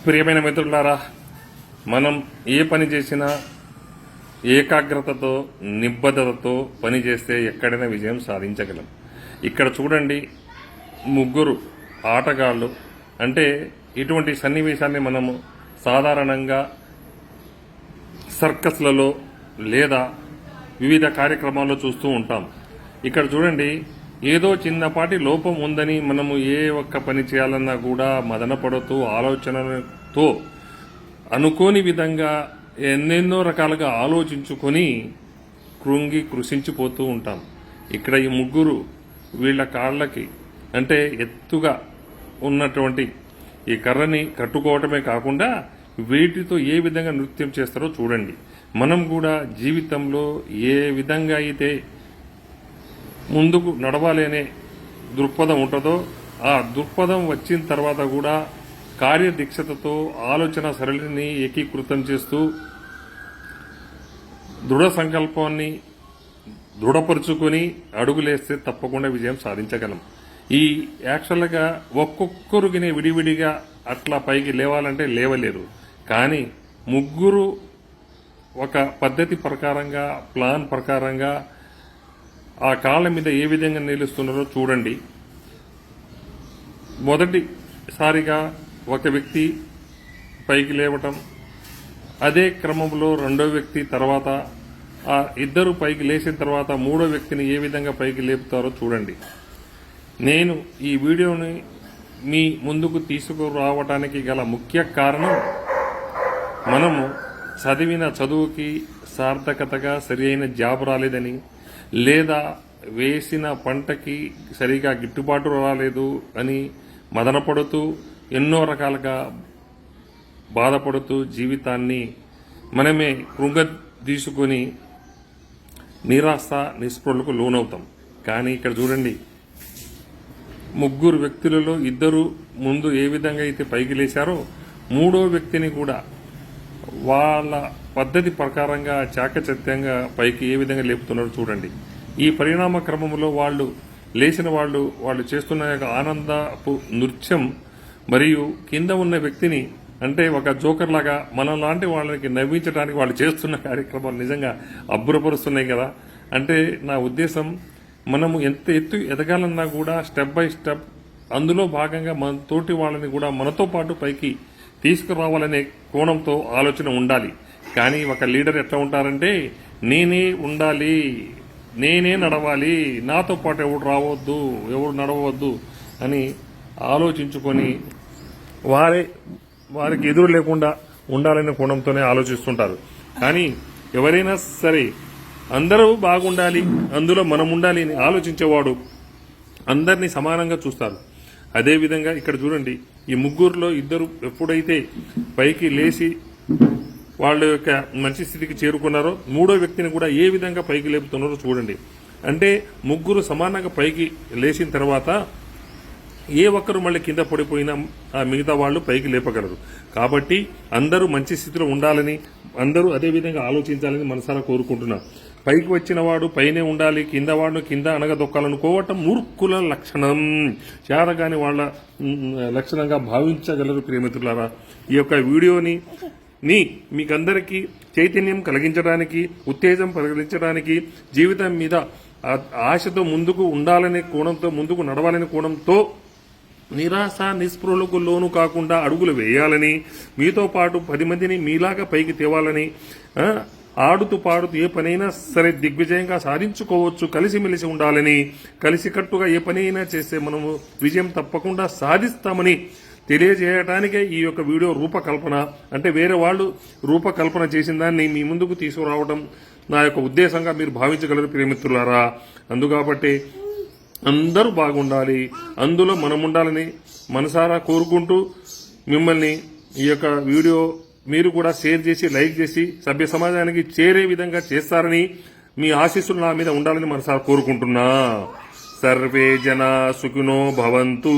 ప్రియమైన మిత్రులారా, మనం ఏ పని చేసినా ఏకాగ్రతతో నిబద్ధతతో పని చేస్తే ఎక్కడైనా విజయం సాధించగలం. ఇక్కడ చూడండి, ముగ్గురు ఆటగాళ్ళు. అంటే ఇటువంటి సన్నివేశాన్ని మనము సాధారణంగా సర్కస్లలో లేదా వివిధ కార్యక్రమాల్లో చూస్తూ ఉంటాం. ఇక్కడ చూడండి, ఏదో చిన్నపాటి లోపం ఉందని మనము ఏ ఒక్క పని చేయాలన్నా కూడా మదనపడుతూ ఆలోచనలతో అనుకోని విధంగా ఎన్నెన్నో రకాలుగా ఆలోచించుకొని కృంగి కృషించిపోతూ ఉంటాం. ఇక్కడ ఈ ముగ్గురు వీళ్ళ కాళ్ళకి అంటే ఎత్తుగా ఉన్నటువంటి ఈ కర్రని కట్టుకోవటమే కాకుండా వీటితో ఏ విధంగా నృత్యం చేస్తారో చూడండి. మనం కూడా జీవితంలో ఏ విధంగా అయితే ముందుకు నడవాలి అనే దృక్పథం ఉంటుందో ఆ దృక్పథం వచ్చిన తర్వాత కూడా కార్యదీక్షతతో ఆలోచన సరళిని ఏకీకృతం చేస్తూ దృఢ సంకల్పాన్ని దృఢపరుచుకొని అడుగులేస్తే తప్పకుండా విజయం సాధించగలం. ఈ యాక్చువల్గా ఒక్కొక్కరికి విడివిడిగా అట్లా పైకి లేవాలంటే లేవలేరు. కానీ ముగ్గురు ఒక పద్ధతి ప్రకారంగా ప్లాన్ ప్రకారంగా ఆ కాళ్ళ మీద ఏ విధంగా నిలుస్తున్నారో చూడండి. మొదటిసారిగా ఒక వ్యక్తి పైకి లేవటం, అదే క్రమంలో రెండో వ్యక్తి, తర్వాత ఆ ఇద్దరు పైకి లేచిన తర్వాత మూడో వ్యక్తిని ఏ విధంగా పైకి లేపుతారో చూడండి. నేను ఈ వీడియోని మీ ముందుకు తీసుకురావడానికి గల ముఖ్య కారణం, మనము చదివిన చదువుకి సార్థకతగా సరి అయిన జాబ్ రాలేదని, లేదా వేసిన పంటకి సరిగా గిట్టుబాటు రాలేదు అని మదనపడుతూ ఎన్నో రకాలుగా బాధపడుతూ జీవితాన్ని మనమే కృంగదీసుకొని నిరాశ నిస్పృహలకు లోనవుతాం. కానీ ఇక్కడ చూడండి, ముగ్గురు వ్యక్తులలో ఇద్దరు ముందు ఏ విధంగా అయితే పైకి లేచారో మూడో వ్యక్తిని కూడా వాళ్ళ పద్ధతి ప్రకారంగా చాకచత్యంగా పైకి ఏ విధంగా లేపుతున్నారో చూడండి. ఈ పరిణామ క్రమంలో వాళ్ళు లేచిన వాళ్ళు చేస్తున్న ఆనందపు నృత్యం మరియు కింద ఉన్న వ్యక్తిని అంటే ఒక జోకర్ లాగా మనం లాంటి వాళ్ళకి నవ్వించడానికి వాళ్ళు చేస్తున్న కార్యక్రమాలు నిజంగా అబ్బురపరుస్తున్నాయి కదా. అంటే నా ఉద్దేశం, మనము ఎంత ఎత్తు ఎదగాలన్నా కూడా స్టెప్ బై స్టెప్ అందులో భాగంగా మన తోటి వాళ్ళని కూడా మనతో పాటు పైకి తీసుకురావాలనే కోణంతో ఆలోచన ఉండాలి. కానీ ఒక లీడర్ ఎట్లా ఉంటారంటే, నేనే ఉండాలి, నేనే నడవాలి, నాతో పాటు ఎవడు రావద్దు, ఎవడు నడవద్దు అని ఆలోచించుకొని వారికి ఎదురు లేకుండా ఉండాలనే కోణంతోనే ఆలోచిస్తుంటారు. కానీ ఎవరైనా సరే అందరూ బాగుండాలి, అందులో మనం ఉండాలి అని ఆలోచించేవాడు అందరినీ సమానంగా చూస్తారు. అదేవిధంగా ఇక్కడ చూడండి, ఈ ముగ్గురులో ఇద్దరు ఎప్పుడైతే పైకి లేచి వాళ్ళ యొక్క మంచి స్థితికి చేరుకున్నారో మూడో వ్యక్తిని కూడా ఏ విధంగా పైకి లేపుతున్నారో చూడండి. అంటే ముగ్గురు సమానంగా పైకి లేచిన తర్వాత ఏ ఒక్కరు మళ్ళీ కింద పడిపోయినా ఆ మిగతా వాళ్ళు పైకి లేపగలరు. కాబట్టి అందరూ మంచి స్థితిలో ఉండాలని, అందరూ అదేవిధంగా ఆలోచించాలని మనసారా కోరుకుంటున్నారు. పైకి వచ్చిన వాడు పైనే ఉండాలి, కింద వాడు కింద అనగదొక్కాలనుకోవటం మూర్ఖుల లక్షణం, చేరగాని వాళ్ళ లక్షణంగా భావించగలరు. ప్రియమిత్రులారా, ఈ యొక్క వీడియోని మీకందరికీ చైతన్యం కలిగించడానికి, ఉత్తేజం కలిగించడానికి, జీవితం మీద ఆశతో ముందుకు ఉండాలనే కోణంతో, ముందుకు నడవాలనే కోణంతో నిరాశ నిస్పృహలకు లోను కాకుండా అడుగులు వేయాలని, మీతో పాటు 10 మందిని మీలాగా పైకి తేవాలని, ఆడుతూ పాడుతూ ఏ పనైనా సరే దిగ్విజయంగా సాధించుకోవచ్చు, కలిసిమెలిసి ఉండాలని, కలిసికట్టుగా ఏ పనైనా చేస్తే మనము విజయం తప్పకుండా సాధిస్తామని తెలియజేయడానికే ఈ యొక్క వీడియో రూపకల్పన. అంటే వేరే వాళ్ళు రూపకల్పన చేసిన దాన్ని మీ ముందుకు తీసుకురావడం నా యొక్క ఉద్దేశంగా మీరు భావించగలరు ప్రియమిత్రులారా. అందుకాబట్టి అందరూ బాగుండాలి, అందులో మనం ఉండాలని మనసారా కోరుకుంటూ మిమ్మల్ని ఈ యొక్క వీడియో మీరు కూడా షేర్ చేసి లైక్ చేసి సభ్య సమాజానికి చేరే విధంగా చేస్తారని, మీ ఆశీస్సులు నా మీద ఉండాలని మనసారా కోరుకుంటున్నా. సర్వే జనా సుఖినో భవంతు.